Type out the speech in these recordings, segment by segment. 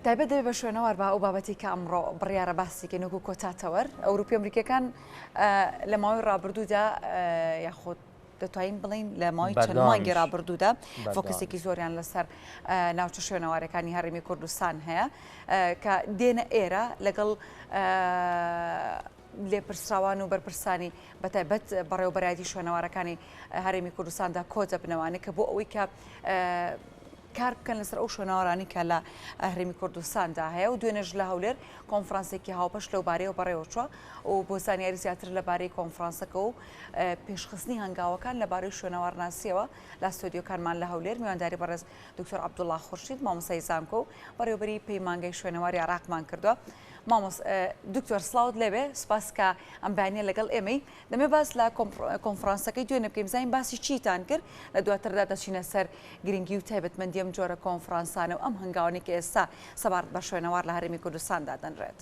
تایبەت دەبێت بە شوێنەوار بە ئەو بابەتی کە ئەمڕۆ بڕیارە باسیکە نوکو کۆتاتەوەر ئەوروپی ئەمریکیەکان لە ماوەی ڕابردوودا یاخۆت دەتوانین بڵین لە ماوەی چەند مانگی ڕابردوودا فۆکسێکی زۆریان لەسەر ناوچە شوێنەوارەکانی هەرێمی کوردستان هەیە کە دێنە ئێرە لەگەڵ لێپرسراوان و بەرپرسانی بەتایبەت بەڕێوەبەرایەتی شوێنەوارەکانی هەرێمی کوردستاندا کۆتە بنەوانێت کە بۆ ئەوەی کە کار بکەن لەسەر ئەو شوێنەوارانی کە لە هەرێمی کوردستاندا هەیە و دوێنێژ لە هەولێر کۆنفرانسێکی هاوپەش لەو بارەیەوە بەڕێوە چووە و بۆ زانیاری زیاتر لەبارەی کۆنفرانسەکە و پێشخستنی هەنگاوەکان لەبارەی شوێنەوارناسیەوە لە ستۆدیۆکانمان لە هەولێر میوانداری بەڕێز دکتۆر عەبدوڵڵا خورشید مامۆستای زانکۆ و بەڕێوەبەری پەیمانگەی شوێنەواری عێراقمان کردووە. دکتۆر سلااوت لێبێ سپاس کە ئەم بەیانیە لەگەڵ ئێمەی دەمێ باس لە کۆنفرانسەکەی دوێنێ بکەین بزانین باسی چیتان کرد لە دواتردا دەچینە سەر گرنگی و تایبەتمەندی ئەم جۆرە کۆنفرانسانە و ئەم هەنگاوانی کە ئێستا سەبارەت بە شوێنەوار لە هەرێمی کوردستاندا دەنرێت.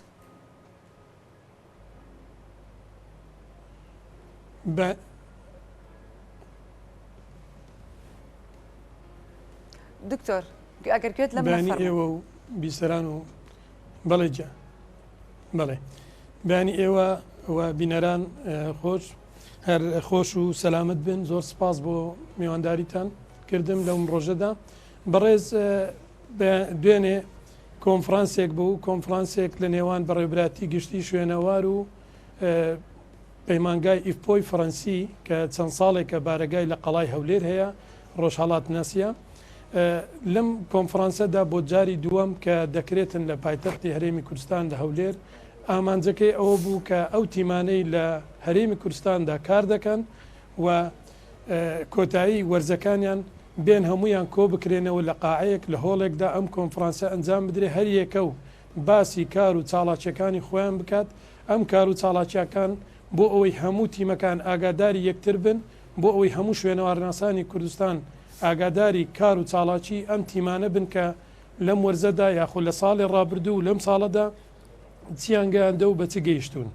دکتۆر ئەگەر کوێت لەم بەیانی ئێوە و بیسەران و بەڵێجا بەڵێ بەیانی ئێوە و بینەران هەر خۆش و سەلامت بن. زۆر سپاس بۆ میوانداریتان کردم لەم ڕۆژەدا. بەڕێز دوێنێ کۆنفرانسێک بوو، کۆنفرانسێک لە نێوان بەڕێوەبەرایەتی گشتی شوێنەوار و پەیمانگای ئیفپۆی فەڕەنسی کە چەند ساڵێکە بارگای لە قەڵای هەولێر هەیە ڕۆژهەڵات ناسیە. لەم کۆنفرانسەدا بۆ جاری دووەم کە دەکرێتن لە پایتەختی هەرێمی کوردستان لە هەولێر ئامانجەکەی ئەوە بوو کە ئەو تیمانەی لە هەرێمی کوردستاندا کار دەکەن و کۆتایی وەرزەکانیان بێن هەمویان کۆ بکرێنەوە لە قاعەیەک لە هۆڵێکدا ئەم کۆنفرانسە ئەنجام بدرێ هەر یەکە و باسی کار و چاڵاکیەکانی خۆیان بکات. ئەم کار و چاڵاکیەکان بۆ ئەوەی هەموو تیمەکان ئاگاداری یەکتر بن، بۆ ئەوەی هەموو شوێنەوارناسانی کوردستان ئاگاداری کار و چاڵاکی ئەم تیمانە بن کە لەم وەرزەدا یاخود لە ساڵی ڕابردوو و لەم ساڵەدا چیان گەیاندە و بە چ گەیشتون.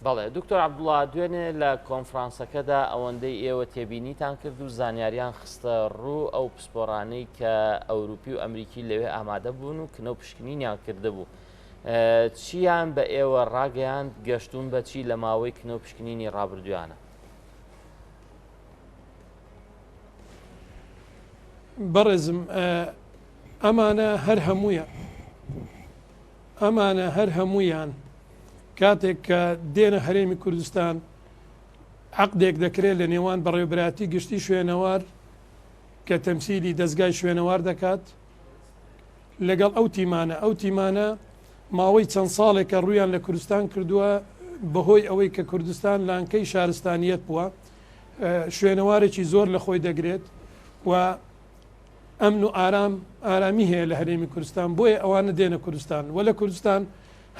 بەڵێ دکتۆر عەبدوڵڵا دوێنێ لە کۆنفرانسەکەدا ئەوەندەی ئێوە تێبینیتان کرد و زانیاریان خستە ڕوو ئەو پسپۆڕانەی کە ئەوروپی و ئەمریکی لەوێ ئامادە بوون و کنە و پشکنینیان کردهبوو. چیان بە ئێوە ڕاگەیاند گەشتون بەچی لە ماوەی کنە و پشکنینی ڕابردویانە؟ بەڕێزم ئەمانە هەر هەمویان کاتێک کە دێنە هەرێمی کوردستان عەقدێک دەکرێت لە نێوان بەڕێوەبەرایەتی گشتی شوێنەوار کە تەمسیلی دەستگای شوێنەوار دەکات لەگەڵ ئەو تیمانە ماوەی چەند ساڵێکە ڕوویان لە کوردستان کردووە بەهۆی ئەوەی کە کوردستان لانکەی شارستانیەت بووە، شوێنەوارێکی زۆر لە خۆی دەگرێت و ئەمن و ئارامی هەیە لە هەرێمی کوردستان، بۆیە ئەوانە دێنە کوردستان و لە کوردستان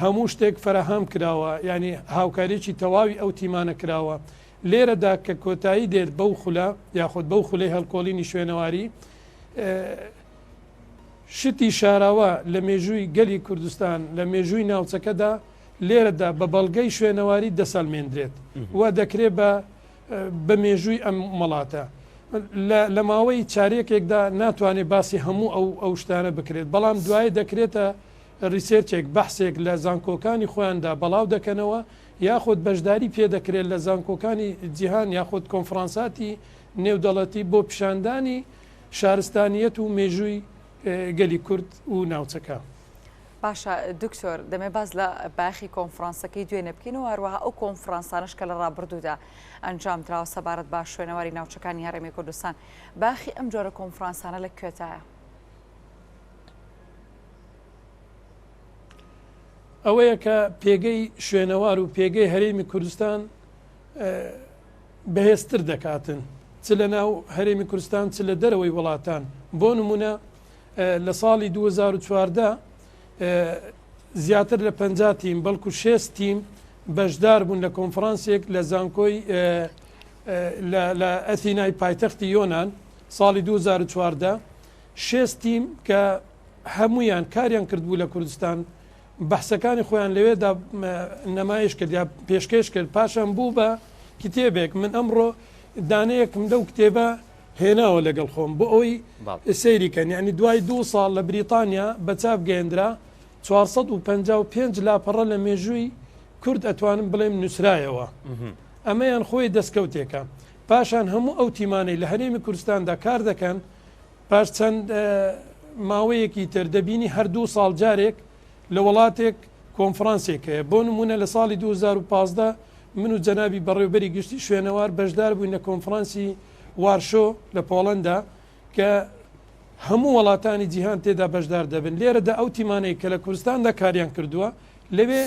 هەموو شتێک فراهەم کراوە، ینی هاوکاریی تەواوی ئەو تیمانە کراوە. لێرەدا کە کۆتایی دێت بەو خولە یاخود بەو خولەی هەڵکۆڵینی شوێنەواری شتی شاراوە لە مێژووی گەلی کوردستان لە مێژووی ناوچەکەدا لێرەدا بە بەڵگەی شوێنەواری دەسەلمێنرێت و دەکرێت بە مێژووی ئەم وڵاتە. لە ماوەی چارێکێکدا ناتوانێت باسی هەموو ئەو شتانە بکرێت، بەڵام دوای دەکرێتە ریسێرچێک بەحسێک لە زانکۆکانی خۆیاندا بەڵاو دەکەنەوە یاخود بەشداری پێ دەکرێت لە زانکۆکانی جیهان یاخود کۆنفرانساتی نێودەڵەتی بۆ پیشاندانی شارستانیەت و مێژووی گەلی کورد و ناوچەکە. باشە دکتۆر دەمێ باز لە باخی کۆنفرانسەکەی دوێنێ بکەین و هەروەها ئەو کۆنفرانسانش کە لە ڕابردوودا ئەنجام درراوە سەبارەت با شوێنەواری ناوچەکانی هەرێمی کوردستان باخی ئەم جۆرە کۆنفرانسانە لە کوێتایە؟ ئەوەیە کە پێگەی شوێنەوار و پێگەی هەرێمی کوردستان بەهێزتر دەکاتن چ لە ناو هەرێمی کوردستان چ لە دەرەوەی وڵاتان. بۆ نمونە لە ساڵی 2014 زیاتر لە 50 تیم بەڵکو 6 تیم بەشدار بوون لە کۆنفرانسێک لە زانکۆی لە ئەثینای پایتەختی یۆنان ساڵی 2014 6 تیم کە هەمویان کاریان کردبوو لە کوردستان بەحسەکانی خۆیان لەوێدا نەمایش کرد یا پێشکەش کرد، پاشان بوو بە کتێبێک. من ئەمڕۆ دانەیەکم لەو کتێبە هێناوە لەگەڵ خۆم بۆ ئەوی سەیریکەن یعنی دوای 2 ساڵ لە بریتانیا بەچاو گەێنرا 455 لاپەڕە لە مێژووی کورد ئەتوانم بڵێم نووسرایەوە ئەمەیان خۆی دەستکەوتێکە پاشان هەموو ئەو تیمانەی لە هەرێمی کوردستاندا کار دەکەن پاش چەند ماوەیەکی تر دەبینی هەردوو ساڵ جارێک لە وڵاتێک کۆنفرانسێک هەیە بۆ نمونە لە ساڵی 2015 من و جەنابی بەڕێوەبەری گشتی شوێنەوار بەشدار بووین لە کۆنفرانسی وارشۆ لە پۆڵەندا کە هەموو وڵاتانی جیهان تێدا بەشدار دەبن لێرەدا ئەو تیمانەی کە لە کوردستاندا کاریان کردووە لەوێ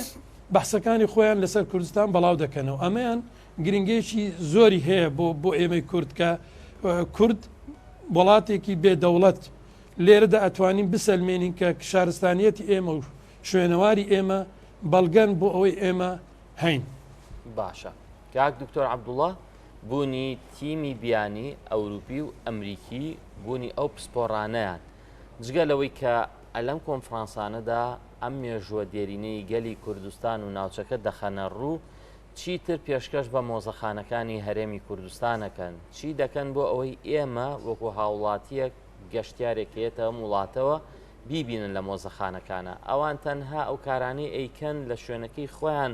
بەحسەکانی خۆیان لەسەر کوردستان بەڵاو دەکەنەوە ئەمەیان گرنگێکی زۆری هەیە بۆ ئێمەی کورد کە کورد وڵاتێکی بێدەوڵەت لێرەدا ئەتوانین بسەلمێنین کە شارستانیەتی ئێمە و شوێنەواری ئێمە بەڵگەن بۆ ئەوەی ئێمە هەین باشە کاک دکتۆر عەبدوڵڵا بوونی تیمی بیانی ئەوروپی و ئەمریکی بوونی ئەو پسپۆڕانەیان جگە لەوەی کە ئەلەم کۆنفرانسانەدا ئەم مێژووە دێرینەی گەلی کوردستان و ناوچەکە دەخەنە ڕوو چیتر پێشکەش بە مۆزەخانەکانی هەرێمی کوردستانەکەن چی دەکەن بۆ ئەوەی ئێمە وەکو هاوڵاتیەک گەشتیارێکێتە وڵاتەوە بیبینن لە مۆزەخانەکانە ئەوان تەنها ئەو کارانەی ئەیکەن لە شوێنەکەی خۆیان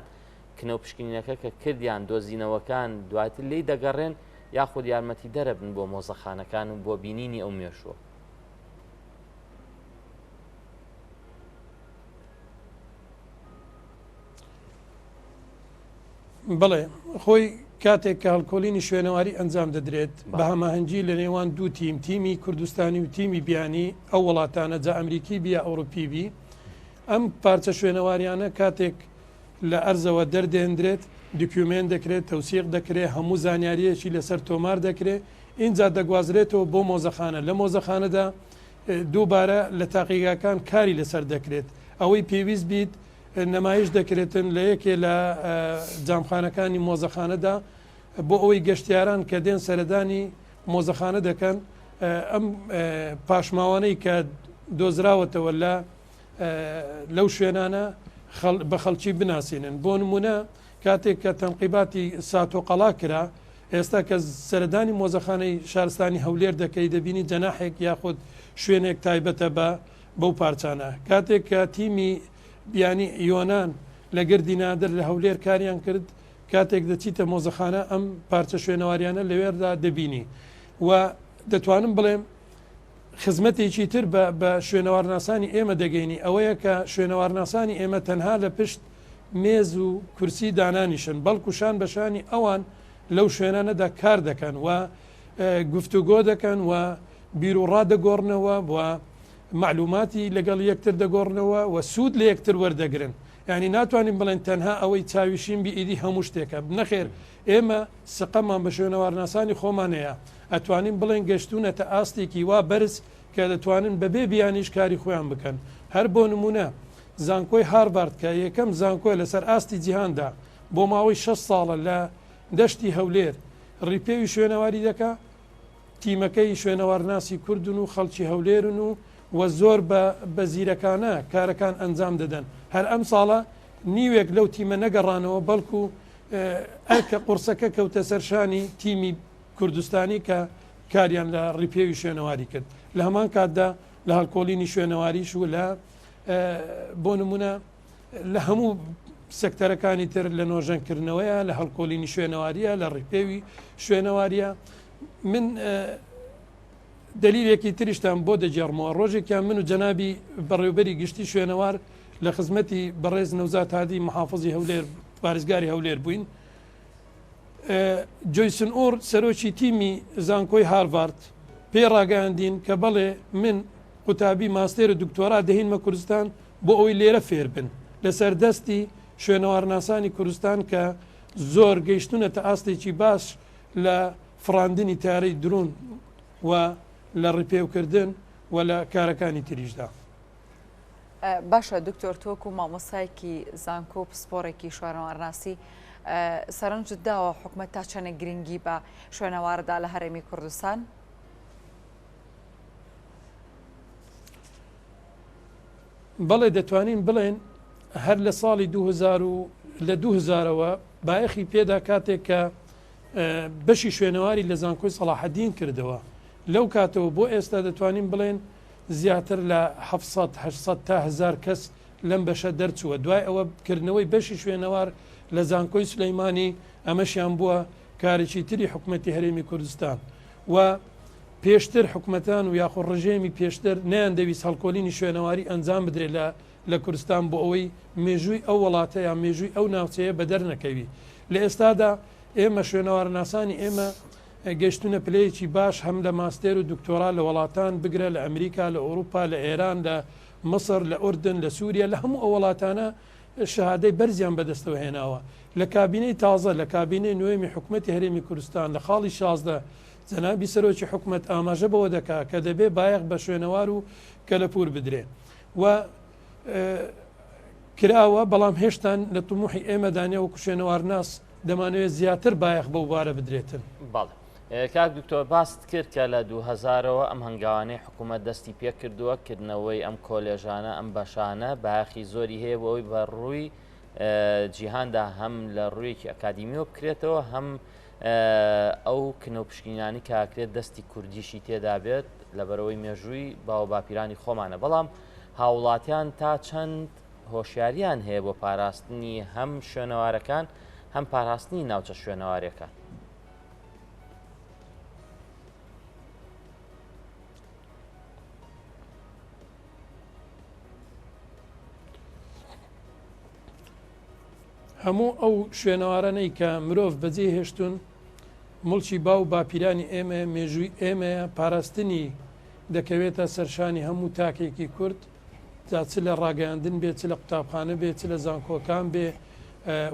کنەو پشکنینەکە کە کردیان دۆزینەوەکان دواتر لی دەگەڕێن یاخود یارمەتی دەرەبن بۆ مۆزەخانەکان و بۆ بینینی ئەو مێشوە بڵێ خۆی کاتێک کە هەڵکۆلینی شوێنەواری ئەنجام دەدرێت بە هەماهەنگی لە نێوان دوو تیمی کوردستانی و تیمی بیانی ئەو وڵاتانە جا ئەمریکی بیا ئەوروپی بی ئەم پارچە شوێنەواریانە کاتێک لە ئەرزەوە دەردێنرێت دکیومێن دەکرێت تەوسیق دەکرێت هەموو زانیاریەکی لەسەر تۆمار دەکرێت اینجا دەگوازرێتەوە بۆ مۆزەخانە لە مۆزەخانەدا دووبارە لە تاقیگاکان کاری لەسەر دەکرێت ئەوەی پێویست بیت نەمایش دەکرێتن لە یەکێ لە جامخانەکانی مۆزەخانەدا بۆ ئەوەی گەشتیاران کە دێن سەردانی مۆزەخانە دەکەن ئەم پاشماوانەی کە دۆزراوەتەوە لەو شوێنانە بە خەڵکی بناسیێنن بۆ نمونە کاتێک کە تەنقیباتی ساتۆقەڵا کرا ئێستا کە سەردانی مۆزەخانەی شارستانی هەولێر دەکەی دەبینی جەناحێک یاخود شوێنێک تایبەتە بەو پارچانە کاتێک کە تیمی بیانی یۆناان لە گردی نادر لە هەولێر کاریان کرد کاتێک دەچیتە مۆزەخانە ئەم پارچە شوێنەواریانە لەوێردا دەبینی و دەتوانم بڵێم خزمەتێکی تر بە شوێنەوارناسانی ئێمە دەگەینی ئەوەیە کە شوێنەوارناسانی ئێمە تەنها لە پشت مێز و کورسی دانانیشن بەڵکوشان بەشانی ئەوان لەو شوێنانەدا کار دەکەن و گفتوگۆ دەکەن و بیرروڕا دەگۆڕنەوە و معلوماتی لەگەڵ یەکتر دەگۆڕنەوە و سوود لە یەکتر وەردەگرن ینی ناتوانین بڵێن تەنها ئەوەی چاویشین بئیدی هەموو شتێکە نەخێر ئێمە سقەمان بە شوێنەوارناسانی خۆمانەیە ئەتوانین بڵێن گەشتونەتە ئاستێکی وا بەرز کە دەتوانن بەبێ بیانیش کاری خۆیان بکەن هەر بۆ نمونە زانکۆی هاربارد کە یەکەم زانکۆی لەسەر ئاستی جیهاندا بۆ ماوەی 6 ساڵە لە دەشتی هەولێر ڕیپێوی شوێنەواری دەکا تیمەکەی شوێنەوارناسی کوردن و خەڵکی هەولێرن و زۆر بە زیرەکانە کارەکان ئەنجام دەدەن هەر ئەم ساڵە نیوێک لەو تیمە نەگەڕانەوە بەڵکو ئەرکە قورسەکە کەوتە سەرشانی تیمی کوردستانی کە کاریان لە ڕیپێوی شوێنەواری کرد لە هەمان کاتدا لە هەڵکۆلینی شوێنەواریش و لە بۆ نمونە لە هەموو سەکتەرەکانی تر لە نۆژەنکردنەوەیە لە هەڵکۆلینی شوێنەواریە لە ڕیپێوی شوێنەواریە من دلیلێکی تریشتان بۆ دەجێڕمەوە ڕۆژێکیان من و جەنابی بەڕێوبەری گشتی شوێنەوار لە خزمەتی بەڕێز نەوزات هادی محافظی هەولێر پارێزگاری هەولێر بووین جۆیسن ئۆر سەرۆکی تیمی زانکۆی هارڤارد پێ ڕاگەاندین کە بەڵێ من قوتابی ماستێر و دکتۆرا دەهینمە کوردستان بۆ ئەوەی لێرە فێر بن لەسەر دەستی شوێنەوارناسانی کوردستان کە زۆر گەیشتونەتە ئاستێکی باش لە فڕاندنی تارەی درون و لە ڕیپێوکردن و لە کارەکانی تریشدا باشە دکتۆر تۆک و مامۆسایەکی زانکۆ و پسپۆڕێکی شوێنەوارناسی سەرنجت داوە حکومەت تا چەنە گرنگی بە شوێنەواردا لە هەرێمی کوردستان بەڵێ دەتوانین بڵێن هەر لە ساڵی 2000ەوە بایەخی پێدا کاتێک کە بەشی شوێنەواری لە زانکۆی سەلاحەدین کردەوە لەو کاتەوە بۆ ئێستا دەتوانین بڵێن زیاتر لە 700 تا 1000 کەس لەم بەشە دەرچووە دوای ئەوە بکردنەوەی بەشی شوێنەوار لە زانکۆی سلەیمانی ئەمەشیان بووە کارێکی تری حکوومەتی هەرێمی کوردستان و پێشتر حکوومەتان و یاخۆ ڕژێمی پێشتر نیان دەویست هەڵکۆلینی شوێنەواری ئەنجام بدرێت لە کوردستان بۆ ئەوەی مێژووی ئەو وڵاتە یا مێژووی ئەو ناوچەیە بە دەرنەکەوی لە ئێستادا ئێمە شوێنەوارناسانی ئێمە گەشتونە پلەیەکی باش هەم لە ماستێر و دکتۆرا لە وڵاتان بگرە لە ئەمریکا لە ئەوروپا لە ئێران لە مصر لە ئوردن لە سووریا لە هەموو ئەو وڵاتانە شەهادەی بەرزیان بەدەستەوە هێناوە لە کابینەی تازە لە کابینەی نوێمی حکوومەتی هەرێمی کوردستان لە خاڵی 16 جەنابی سەرۆکی حکوومەت ئاماژە بەوە دەکا کە دەبێ بایەق بە شوێنەوار و کەلەپور بدرێ و کراوە بەڵام هێشتان لە توموحی ئێمەدانێ و کوشێنەوار ناس دەمانوێت زیاتر بایەق بەو بارە بدرێتن. باڵێ کاک دکتۆر باست کرد کە لە 2000ەوە ئەم هەنگاوانەی حکوومەت دەستی پێ کردووە کردنەوەی ئەم کۆلێژانە ئەم بەشانە بایەخی زۆری هەیە بۆ ئەوی بە ڕووی جیهاندا هەم لە ڕوویەکی ئەکادیمیەوە بکرێتەوە هەم ئەو کنەوپشکنیانی کاکرێت دەستی کوردیشی تێدا بێت لەبەرەوەی مێژووی باو باپیرانی خۆمانە بەڵام هاوڵاتیان تا چەند هۆشیاریان هەیە بۆ پاراستنی هەم شوێنەوارەکان هەم پاراستنی ناوچە شوێنەوارەکان. هەموو ئەو شوێنەوارانەی کە مرۆڤ بەجێ هێشتون مڵکی باو باپیرانی ئێمە مێژووی ئێمەیە پاراستنی دەکەوێتە سەرشانی هەموو تاکێکی کورد چ لە ڕاگەاندن بێت لە قوتابخانە بێت لە زانکۆکان بێ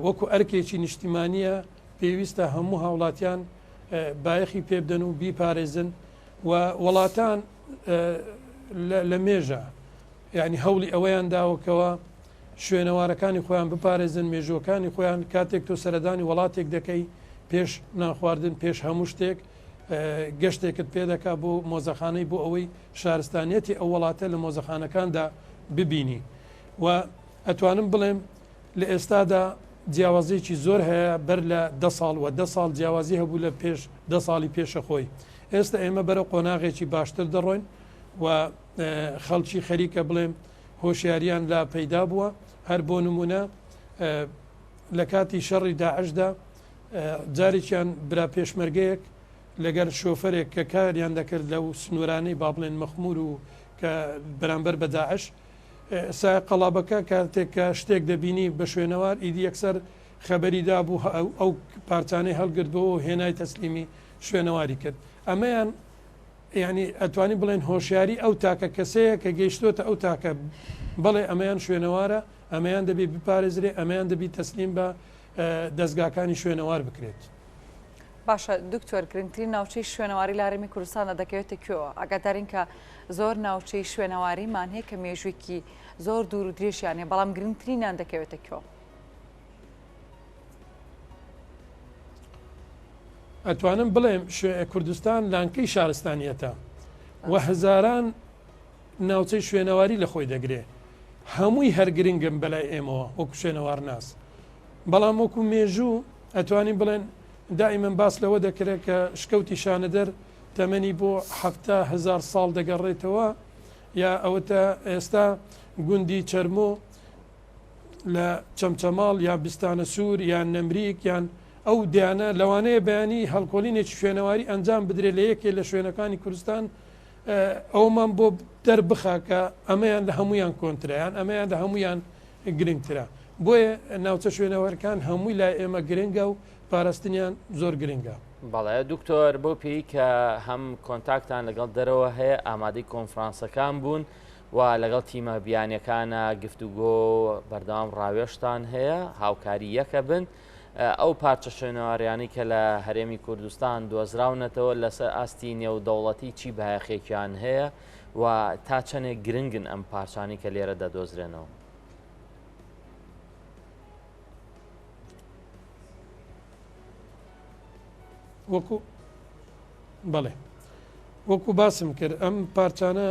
وەکو ئەرکێکی نیشتیمانیە پێویستە هەموو هاوڵاتیان بایەخی پێ بدەن و بیپارێزن و وڵاتان لە مێژە یعنی هەوڵی ئەوەیان داوەکەوە شوێنەوارەکانی خۆیان بپارێزن مێژوەکانی خۆیان کاتێک تۆ سەردانی وڵاتێک دەکەی پێش ناخواردن پێش هەموو شتێک گەشتێکت پێ دەکا بۆ مۆزەخانەی بۆ ئەوەی شارستانیەتی ئەو وڵاتە لە مۆزەخانەکاندا ببینی و ئەتوانم بڵێم لە ئێستادا جیاوازێکی زۆر هەیە بەر لە 10 ساڵ و 10 ساڵ جیاوازی هەبوو لە پێش 10 ساڵی پێشە خۆی ئێستا ئێمە بەرە قۆناغێکی باشتر دەڕۆین و خەڵکی خەریکە بڵێم هۆشیاریان لا پەیدا بووە هەر بۆ نمونە لە کاتی شەڕی داعشدا جارێکیان برا پێشمەرگەیەک لەگەر شۆفەرێک کە کاریان دەکرد لەو سنوورانەی با بڵێن مەخمور و کە بەرامبەر بە داعش سای قەڵابەکە کاتێک کە شتێک دەبینی بە شوێنەوار ئیدی یەکسەر خەبەریدا بوو ئەو پارچانەی هەڵگرتبەوە هێنای تەسلیمی شوێنەواری کرد ئەمەیان یعنی ئەتوانی بڵێن هۆشیاری ئەو تاکە کەسەیە کە گەیشتۆتە ئەو تاکە بەڵێ ئەمەیان شوێنەوارە ئەمەیان دەبێت بپارێزرێ ئەمەیان دەبی تەسلیم بە دەستگاکانی شوێنەوار بکرێت. باشە دکتۆر گرنگترین ناوچەی شوێنەواری لە هەرێمی کوردستانە دەکەوێتە کوێوە ئاگادارین کە زۆر ناوچەی شوێنەواریمان هەیە کە مێژوویەکی زۆر دوور و درێژیان هەیە بەڵام گرنگترینیان دەکەوێتە کوێوە. ئەتوانم بڵێم کوردستان لانکەی شارستانیەتە و هەزاران ناوچەی شوێنەواری لە خۆی دەگرێ هەمووی هەرگرنگم بەلای ئێمەوە وەکو شوێنەوار ناس بەڵام وەکو مێژوو ئەتوانین بڵێن دائیمەن باس لەوە دەکرێت کە شکەوتی شانەدەر تەمەنی بۆ 7,000 ساڵ دەگەڕێتەوە یا ئەوەتە ئێستا گوندی چەرمۆ لە چەمچەماڵ یا بستانە سوور یان نەمریک یان ئەو دیانە لەوانەیە بەیانی هەڵکۆلینێکی شوێنەواری ئەنجام بدرێت لە یەکێ لە شوێنەکانی کوردستان ئەومان بۆ دەربخا کە ئەمەیان لە هەمویان کۆنترایان ئەمەیان لە هەمویان گرنگترە بۆیە ناوچە شوێنەوەرەکان هەمووی لای ئێمە گرنگە و پاراستنیان زۆر گرنگە. بەڵێ دکتۆر بۆ پێی کە هەم کۆنتاکتان لەگەڵ دەرەوە هەیە ئامادەی کۆنفرانسەکان بوون و لەگەڵ تیمە بیانیەکانە گفتوگۆ بەردەوام ڕاوێشتان هەیە هاوکاری یەکە بن ئەو پارچە شوێنەوەریانی کە لە هەرێمی کوردستان دۆزراونەتەوە لەسەر ئاستی نێودەوڵەتی چی بایەخێکیان هەیە و تا چەندێک گرنگن ئەم پارچانی کە لێرە دەدۆزرێنەوە. بەڵێ وەکو باسم کرد ئەم پارچانە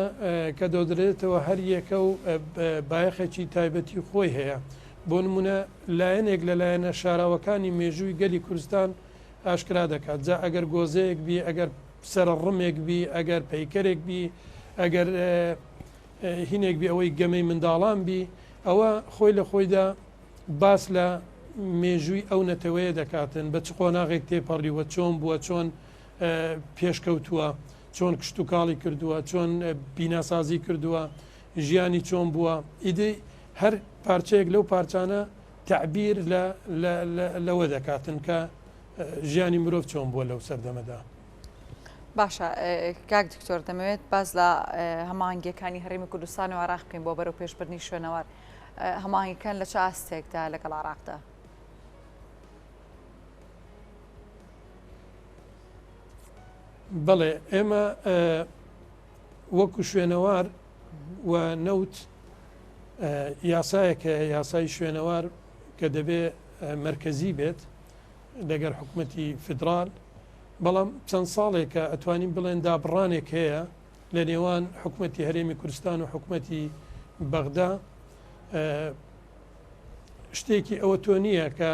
کە دۆدرێتەوە هەر یەکە و بایەخێکی تایبەتی خۆی هەیە بۆ نمونە لایەنێک لە لایەنە شاراوەکانی مێژووی گەلی کوردستان ئاشکرا دەکات جا ئەگەر گۆزەیەک بێ ئەگەر سەرڕمێک بی ئەگەر پەیکەرێک بی ئەگەر هینێک بی ئەوەی گەمەی منداڵان بی ئەوە خۆی لە خۆیدا باس لە مێژووی ئەو نەتەوەیە دەکاتن بە چ قۆناغێک تێپەڕیوە چۆن بووە چۆن پێشکەوتووە چۆن کشت و کاڵی کردووە چۆن بیناسازی کردووە ژیانی چۆن بووە ئیدی هەر پارچەیەک لەو پارچانە تعبیر لەوە دەکاتن کە ژیانی مرۆڤ چۆن بووە لەو سەردەمەدا. باشە کاک دکتۆر دەمەوێت باز لە هەماهنگەکانی هەرێمی کوردستان و عراق بکەین بۆ بەرەو پێشبردننی شوێنەوار هەماهنگەکان لە چ ئاستێکدا لەگەڵ عراقدا؟ بەڵێ ئێمە وەکو شوێنەوار و نەوت یاسایەکە یاسای شوێنەوار کە دەبێ مرکزی بێت لەگەر حکوومەتی فدرال بەڵام چەند ساڵێکە ئەتوانین بڵێن دابڕانێک هەیە لە نێوان حکوومەتی هەرێمی کوردستان و حکوومەتی بەغدا شتێکی ئەوە تۆ نییە کە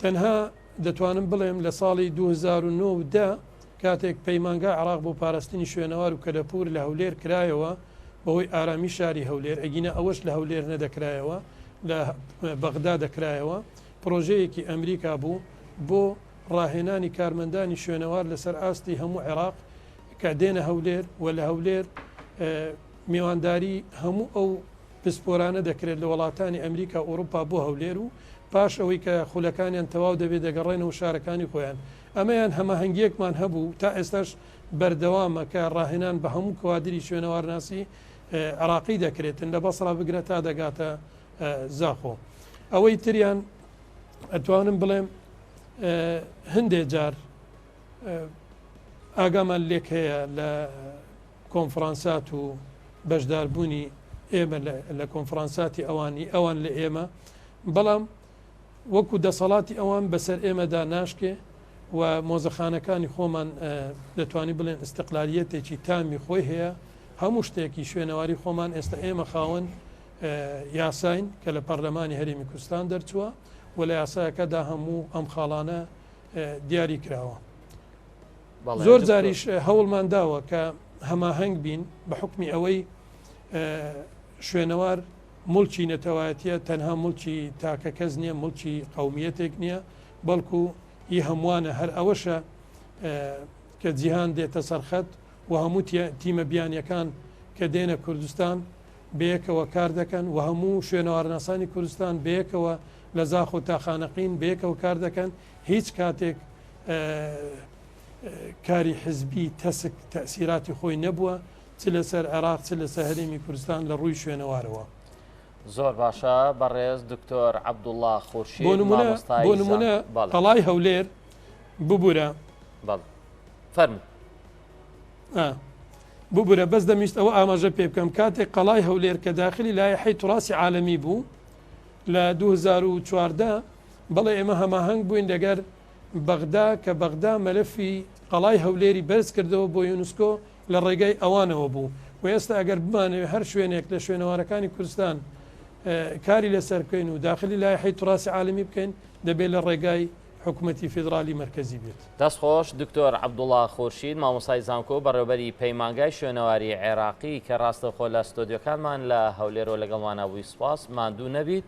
تەنها دەتوانم بڵێم لە ساڵی 2009 کاتێک پەیمانگا عراق بۆ پاراستنی شوێنەوار و کەلەپور لە هەولێر کرایەوە بەهۆی ئارامی شاری هەولێر ئەگینە ئەوەش لە هەولێر نەدەکرایەوە لە بەغدا دەکرایەوە پرۆژەیەکی ئەمریکا بوو بۆ ڕاهێنانی کارمەندانی شوێنەوار لەسەر ئاستی هەموو عێراق کە دێنە هەولێر و لە هەولێر میوانداری هەموو ئەو پسپۆرانە دەکرێت لە وڵاتانی ئەمریکا ئەوروپا بۆ هەولێر و پاش ئەوەی کە خولەکانیان تەواو دەبێت دەگەڕێنەوە شارەکانی خۆیان ئەمەیان هەماهەنگیەکمان هەبوو تا ئێستاش بەردەوامە کە ڕاهێنان بە هەموو کەوادری شوێنەوارناسی عراقی دەکرێتن لە بەسڕا بگرێت تا دەگاتە زاخۆ ئەوەی تریان ئەتوانم بڵێم هەندێک جار ئاگامان لێک هەیە لە کۆنفرانسات و بەشداربوونی ئێمە لە کۆنفرانساتی ئەوانی ئەوان لە ئێمە بەڵام وەکو دەسەڵاتی ئەوان بەسەر ئێمەدا ناشکێ و مۆزەخانەکانی خۆمان دەتوانین بڵێن ئستقلالیەتێکی تامی خۆی هەیە هەموو شتێکی شوێنەواری خۆمان ئێستا ئێمە خاوەن یاساین کە لە پەرلەمانی هەرێمی کوردستان دەرچووە و لە یاسایەکەدا هەموو ئەم خاڵانە دیاری کراوە. زۆر جاریش هەوڵمان داوە کە هەماهەنگ بین بە حکمی ئەوەی شوێنەوار مڵکی نەتەوایەتیە تەنها مڵکی تاکە کەس نییە مڵکی قەومیەتێک نییە بەڵکو هی هەمووانە هەر ئەوەشە کە جیهان دێتە سەرخەت و هەموو تیمە بیانیەکان کە دێنە کوردستان بەیەکەوە کار دەکەن و هەموو شوێنەوارناسانی کوردستان بەیەکەوە لە زاخ و تاخانەقین بەیەکەوە کار دەکەن هیچ کاتێک کاری حزبی تەسک تەسیراتی خۆی نەبووە چ لەسەر عێراق چ لەسەر هەرێمی کوردستان لە ڕووی شوێنەوارەوە. زۆر باشە بەڕێز دکتۆر عەبدوڵڵا خورشید بۆ نمونە قەڵای هەولێر ببوورە فەرموو ببوورە بەس دەمیست ئەوە ئاماژە پێ بکەم کاتێک قەڵای هەولێر کە داخلی لایحەی توراسی عالەمی بوو لە 2014 بەڵێ ئێمە هەماهەنگ بووین لەگەر بەغدا کە بەغدا مەلەفی قەڵای هەولێری بەرز کردەوە بۆ یونسکۆ لە ڕێگای ئەوانەوە بوو و ئێستا ئەگەر بمانەوێت هەر شوێنێک لە شوێنەوارەکانی کوردستان کاری لەسەر بکەین و داخلی لایحەی توراسی عالەمی بکەین دەبێت لە ڕێگای حکوومەتی فیدرالی مرکزی بێت. دەستخۆش دکتۆر عەبدوڵڵا خورشید مامۆستای زانکۆ بەڕێوەبەری پەیمانگای شوێنەواری عێراقی کە ڕاستەوخۆ لە ستۆدیۆکانمان لە هەولێرەوە لەگەڵمانە بووی سوپاس ماندوو نەبیت.